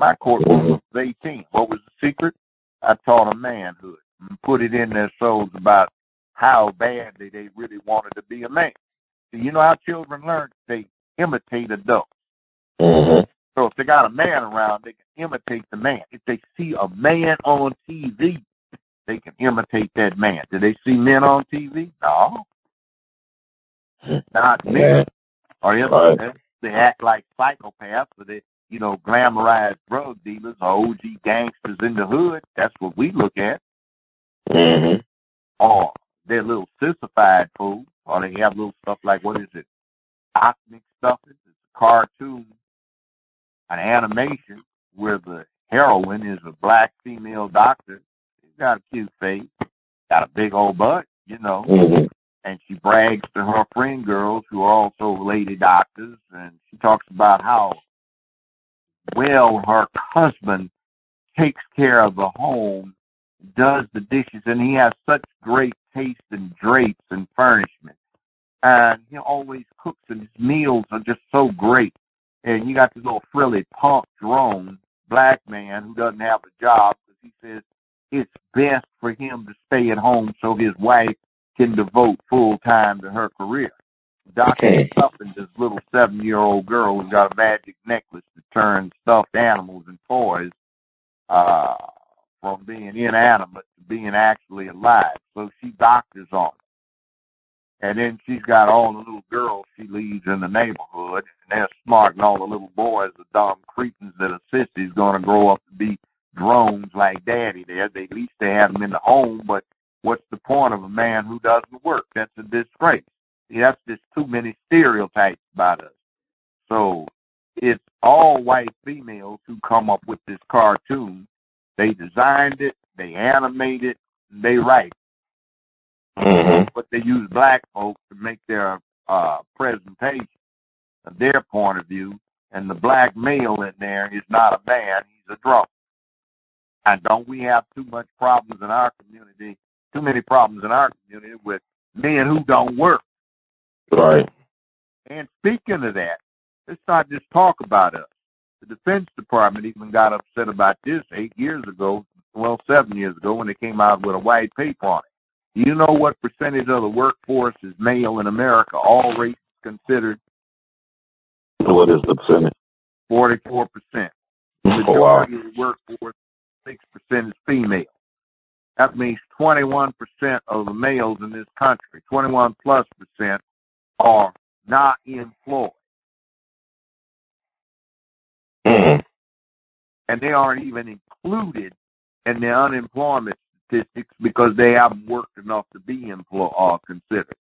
My courtroom was 18. What was the secret? I taught them manhood and put it in their souls about how badly they really wanted to be a man. So you know how children learn? They imitate adults. So if they got a man around, they can imitate the man. If they see a man on TV, they can imitate that man. Do they see men on TV? No. Not men. Or they act like psychopaths, or they, you know, glamorize drug dealers or OG gangsters in the hood. That's what we look at. Or they're little sissified fools, or they have little stuff like, what is it? Cosmic stuff. It's a cartoon, an animation where the heroine is a black female doctor. She's got a cute face, got a big old butt, you know. And she brags to her friend girls who are also lady doctors, and she talks about how well her husband takes care of the home, does the dishes, and he has such great taste in drapes and furnishment. And he always cooks, and his meals are just so great. And you got this little frilly punk drone, black man who doesn't have a job because he says it's best for him to stay at home so his wife can devote full time to her career. Dr. Stuffing, this little 7-year-old girl who's got a magic necklace that turns stuffed animals and toys from being inanimate to being actually alive. So she doctors on it. And then she's got all the little girls she leaves in the neighborhood, and they're smart, and all the little boys are dumb creepins that are sissies going to grow up to be drones like daddy there. At least they have them in the home, but what's the point of a man who doesn't work? That's a disgrace. See, that's just too many stereotypes about us. So it's all white females who come up with this cartoon. They designed it, they animate it, and they write it. But they use black folks to make their presentation of their point of view, and the black male in there is not a man, he's a drone. And don't we have too much problems in our community, too many problems in our community with men who don't work? Right. And speaking of that, let's not just talk about us. The Defense Department even got upset about this 7 years ago, when they came out with a white paper on it. Do you know what percentage of the workforce is male in America, all races considered? What is the percentage? 44%. The majority of the workforce, 6% is female. That means 21% of the males in this country, 21+%, are not employed. And they aren't even included in the unemployment statistics because they haven't worked enough to be considered.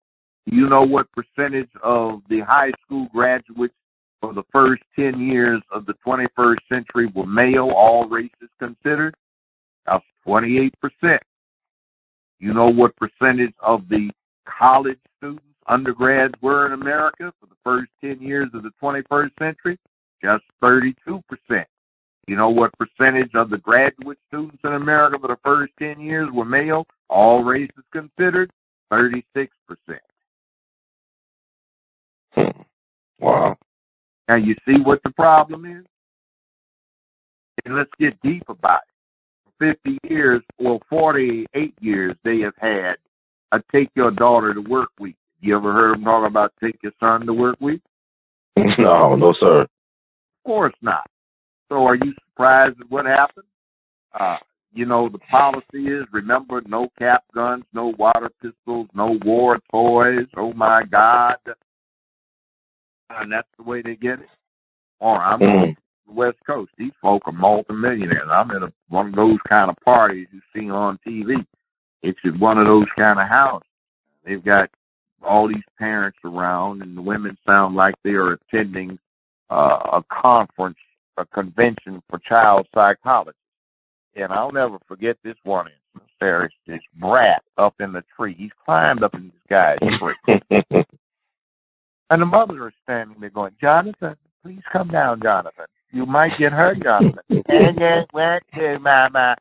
Do you know what percentage of the high school graduates for the first 10 years of the 21st century were male, all races considered? That's 28%. You know what percentage of the college students, undergrads, were in America for the first 10 years of the 21st century? Just 32%. You know what percentage of the graduate students in America for the first 10 years were male, all races considered? 36%. Wow. Now you see what the problem is? And let's get deep about it. For 50 years, 48 years, they have had a Take Your Daughter to Work Week. You ever heard them talk about Take Your Son to Work Week? No, sir. Of course not. So are you surprised at what happened? the policy is, remember, no cap guns, no water pistols, no war toys. Oh, my God. And that's the way they get it. Or I'm on the West Coast. These folk are multimillionaires. I'm in one of those kind of parties you see on TV. It's at one of those kind of houses. They've got all these parents around, and the women sound like they are attending a conference, a convention for child psychology. And I'll never forget this one instance. There's this brat up in the tree. He's climbed up in this guy's tree. And the mother is standing there going, Jonathan, please come down, Jonathan. You might get hurt, Jonathan. And then went to Mama.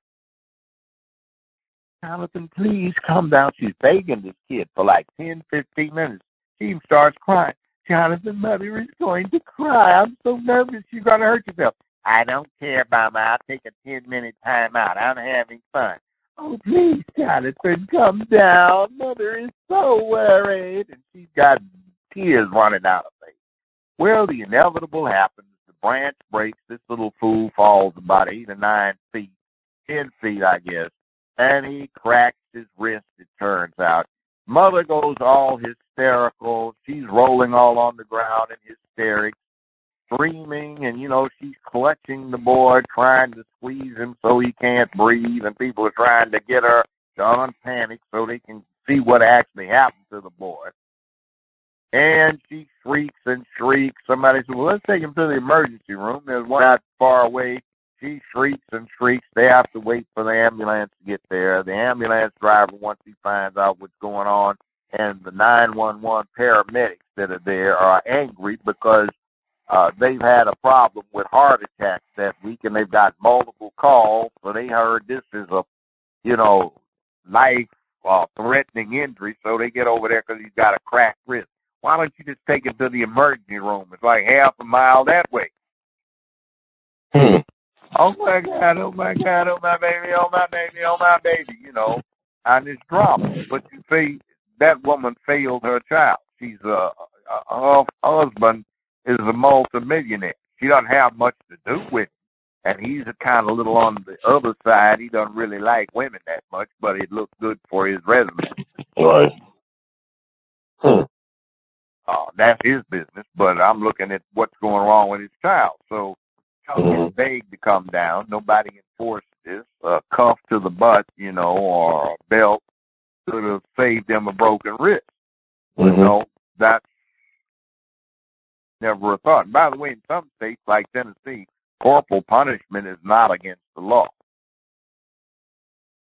Jonathan, please come down. She's begging this kid for like 10, 15 minutes. She even starts crying. Jonathan, Mother is going to cry. I'm so nervous you're going to hurt yourself. I don't care, Mama. I'll take a 10-minute time out. I'm having fun. Oh, please, Jonathan, come down. Mother is so worried. And she's got tears running down her face. Well, the inevitable happens. The branch breaks. This little fool falls about 8 or 9 feet, 10 feet, I guess. And he cracks his wrist, it turns out. Mother goes all hysterical. She's rolling all on the ground in hysterics, screaming, and, she's clutching the boy, trying to squeeze him so he can't breathe, and people are trying to get her to unpanic so they can see what actually happened to the boy. And she shrieks and shrieks. Somebody said, well, let's take him to the emergency room. There's one not far away. She shrieks and shrieks. They have to wait for the ambulance to get there. The ambulance driver, once he finds out what's going on, and the 911 paramedics that are there are angry because they've had a problem with heart attacks that week, and they've got multiple calls. So they heard this is a, life-threatening injury, so they get over there because he's got a cracked wrist. Why don't you just take him to the emergency room? It's like half a mile that way. Oh, my God, oh, my God, oh, my baby, oh, my baby, oh, my baby, and it's drama. But you see, that woman failed her child. She's her husband is a multimillionaire. She doesn't have much to do with him, and he's a kind of little on the other side. He doesn't really like women that much, but it looks good for his resume. Right. That's his business, but I'm looking at what's going wrong with his child. So he's begged to come down. Nobody enforced this. A cuff to the butt, or a belt could have saved him a broken wrist. That's never a thought. And by the way, in some states like Tennessee, corporal punishment is not against the law.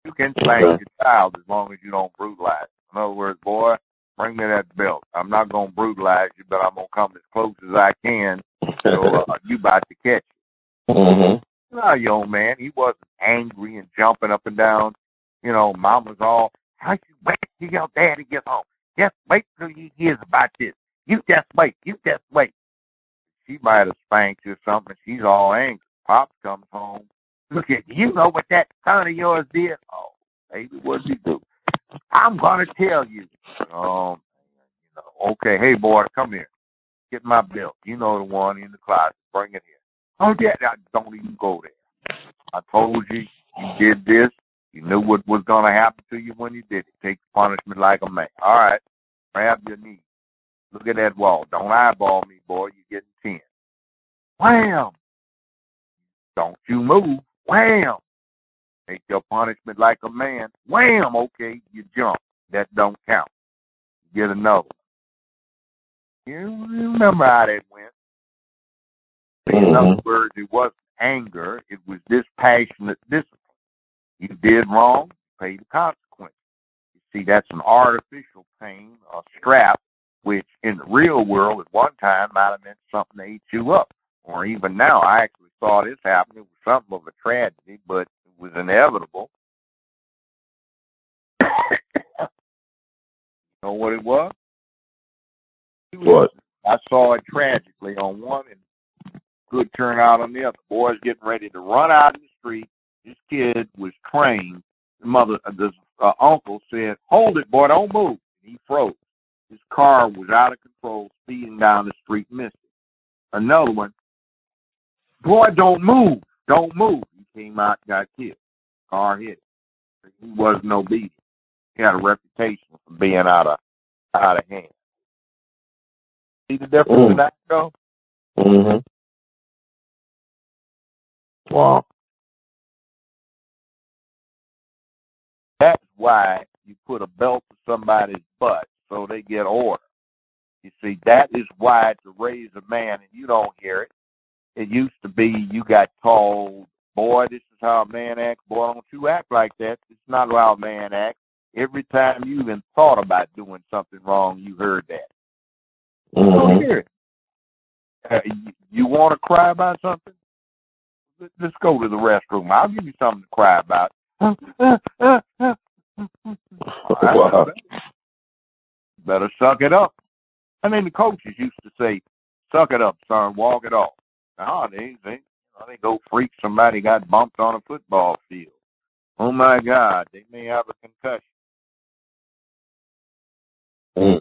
You can spank your child as long as you don't brutalize. In other words, boy, bring me that belt. I'm not going to brutalize you, but I'm going to come as close as I can. So you about to catch it. No, young man, he wasn't angry and jumping up and down. Mama's all, how you wait till your daddy gets home? Just wait till he hears about this. You just wait. You just wait. She might have spanked you or something. She's all angry. Pop comes home. Look at you. You know what that son of yours did? Oh, baby, what did he do? I'm going to tell you. Okay, hey, boy, come here. Get my belt. You know the one in the closet. Bring it here. Oh, yeah, don't even go there. I told you did this. You knew what was going to happen to you when you did it. Take the punishment like a man. All right, grab your knee. Look at that wall. Don't eyeball me, boy. You're getting 10. Wham! Don't you move. Wham! Take your punishment like a man. Wham! Okay, you jump. That don't count. Get another one. You remember how that went. In other words, it wasn't anger. It was dispassionate discipline. You did wrong, pay the consequences. You see, that's an artificial pain, a strap, which in the real world at one time might have meant something to eat you up. Or even now, I actually saw this happen. It was something of a tragedy, but it was inevitable. You know what it was? What? I saw it tragically on one and good turnout on the other. Boys getting ready to run out in the street. This kid was trained. The uncle said, hold it, boy, don't move. He froze. His car was out of control, speeding down the street, missed it. Another one, boy, don't move. Don't move. He came out and got killed. car hit him. He wasn't obedient. He had a reputation for being out of hand. See the difference in that, though? Mm-hmm. Wow. That's why you put a belt to somebody's butt so they get order. You see, that is why to raise a man, and you don't hear it. It used to be you got told, boy, this is how a man acts. Boy, don't you act like that. It's not how a man acts. Every time you even thought about doing something wrong, you heard that. Mm-hmm. You don't hear it. You want to cry about something? Let's go to the restroom. I'll give you something to cry about. Wow. Better suck it up. I mean, the coaches used to say, suck it up, son, walk it off. Now, they go freak somebody got bumped on a football field. Oh, my God, they may have a concussion. Mm.